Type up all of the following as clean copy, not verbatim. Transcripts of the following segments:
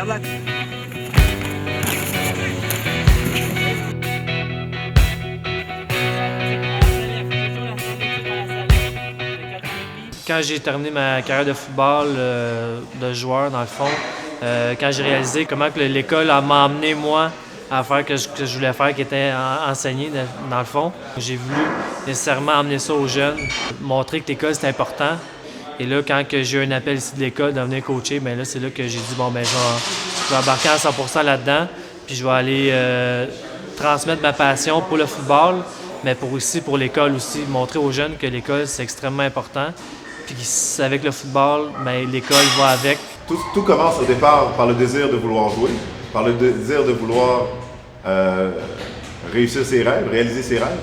Regarde-la. Quand j'ai terminé ma carrière de football, de joueur dans le fond, quand j'ai réalisé comment que l'école m'a emmené moi à faire que je voulais faire, qui était enseigner dans le fond, j'ai voulu nécessairement emmener ça aux jeunes, montrer que l'école c'est important. Et là, quand j'ai eu un appel ici de l'école de venir coacher, bien là, c'est là que j'ai dit, bon, ben je vais embarquer à 100% là-dedans, puis je vais aller transmettre ma passion pour le football, mais pour l'école aussi, montrer aux jeunes que l'école, c'est extrêmement important. Puis avec le football, bien, l'école va avec. Tout commence au départ par le désir de vouloir jouer, par le désir de vouloir réussir ses rêves, réaliser ses rêves.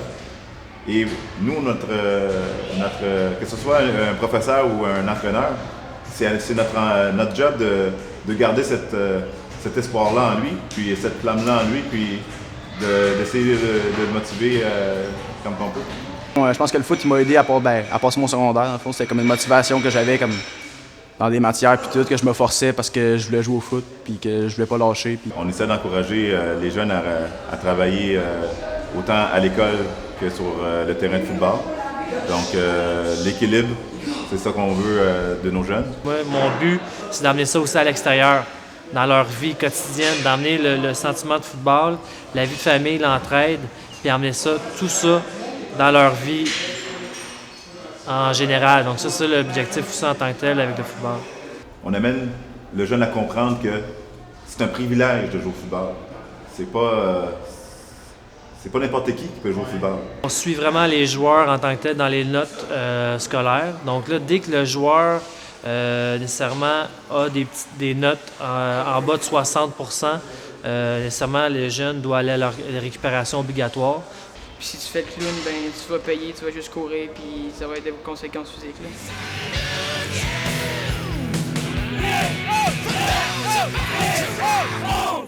Et nous, que ce soit un professeur ou un entraîneur, c'est notre job de garder cet espoir-là en lui, puis cette flamme-là en lui, puis d'essayer de le motiver comme on peut. Je pense que le foot m'a aidé à passer mon secondaire. Dans le fond, c'était comme une motivation que j'avais comme dans des matières puis tout, que je me forçais parce que je voulais jouer au foot puis que je voulais pas lâcher. Puis... On essaie d'encourager les jeunes à travailler autant à l'école que sur le terrain de football. Donc l'équilibre, c'est ça qu'on veut de nos jeunes. Moi, mon but, c'est d'amener ça aussi à l'extérieur, dans leur vie quotidienne, d'amener le sentiment de football, la vie de famille, l'entraide, puis amener tout ça dans leur vie en général. Donc ça, c'est l'objectif aussi en tant que tel avec le football. On amène le jeune à comprendre que c'est un privilège de jouer au football. C'est pas n'importe qui peut jouer au football. On suit vraiment les joueurs en tant que tel dans les notes scolaires. Donc là, dès que le joueur nécessairement a des notes en bas de 60%, nécessairement le jeune doit aller à leur récupération obligatoire. Puis si tu fais le clown, ben tu vas payer, tu vas juste courir, puis ça va être des conséquences physiques. Là.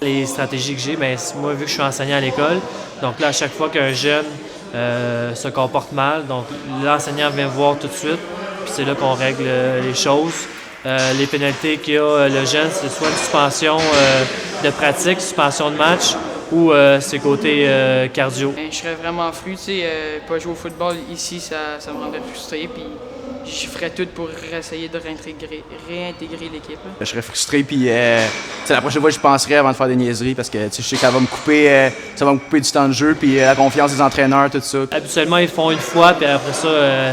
Les stratégies que j'ai, bien, moi, vu que je suis enseignant à l'école, donc là, à chaque fois qu'un jeune se comporte mal, donc l'enseignant vient me voir tout de suite, puis c'est là qu'on règle les choses. Les pénalités qu'il y a le jeune, c'est soit une suspension de pratique, suspension de match, ou c'est côté cardio. Je serais vraiment flou, tu sais, pas jouer au football ici, ça me rendrait frustré, puis je ferais tout pour essayer de réintégrer l'équipe. Je serais frustré, puis la prochaine fois, je penserais avant de faire des niaiseries, parce que je sais que ça va me couper du temps de jeu, puis la confiance des entraîneurs, tout ça. Habituellement, ils font une fois, puis après ça,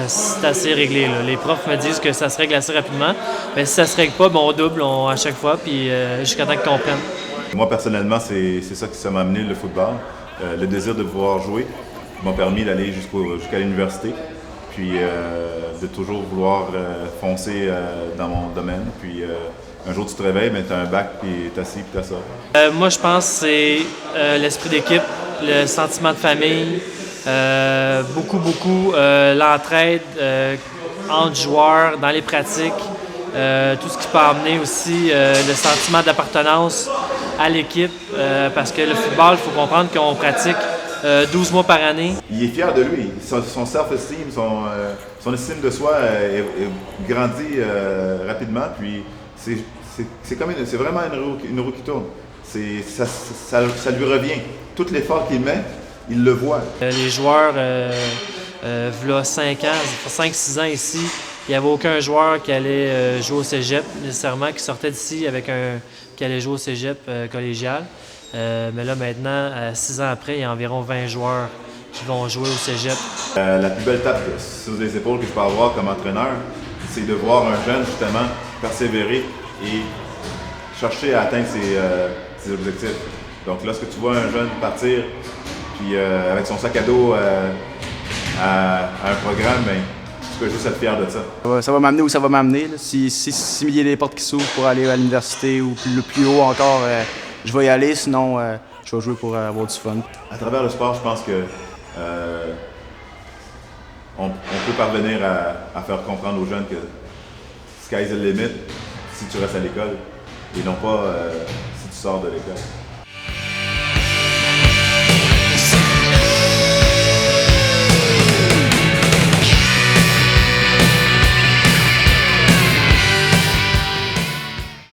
c'est assez réglé. Là. Les profs me disent que ça se règle assez rapidement, mais si ça se règle pas, ben, on double à chaque fois, puis jusqu'à temps qu'ils comprennent. Moi, personnellement, c'est ça qui m'a amené le football. Le désir de pouvoir jouer m'a permis d'aller jusqu'à l'université, puis de toujours vouloir foncer dans mon domaine. Puis un jour, tu te réveilles, tu as un bac, puis tu es assis, puis tu as ça. Moi, je pense que c'est l'esprit d'équipe, le sentiment de famille, beaucoup l'entraide entre joueurs, dans les pratiques, tout ce qui peut amener aussi le sentiment d'appartenance à l'équipe, parce que le football, il faut comprendre qu'on pratique 12 mois par année. Il est fier de lui. Son self-esteem, son estime de soi grandit rapidement. Puis c'est vraiment une roue qui tourne. Ça lui revient. Tout l'effort qu'il met, il le voit. Les joueurs, v'là 5 ans, 5-6 ans ici, il n'y avait aucun joueur qui allait jouer au cégep nécessairement, qui sortait d'ici qui allait jouer au cégep collégial. Mais là, maintenant, 6 ans après, il y a environ 20 joueurs qui vont jouer au cégep. La plus belle tape sur les épaules que je peux avoir comme entraîneur, c'est de voir un jeune, justement, persévérer et chercher à atteindre ses objectifs. Donc, lorsque tu vois un jeune partir, puis avec son sac à dos à un programme, ben, tu peux juste être fier de ça. Ça va m'amener où ça va m'amener. S'il y a des portes qui s'ouvrent pour aller à l'université ou le plus haut encore, je vais y aller, sinon je vais jouer pour avoir du fun. À travers le sport, je pense que on peut parvenir à faire comprendre aux jeunes que sky's the limit si tu restes à l'école et non pas si tu sors de l'école.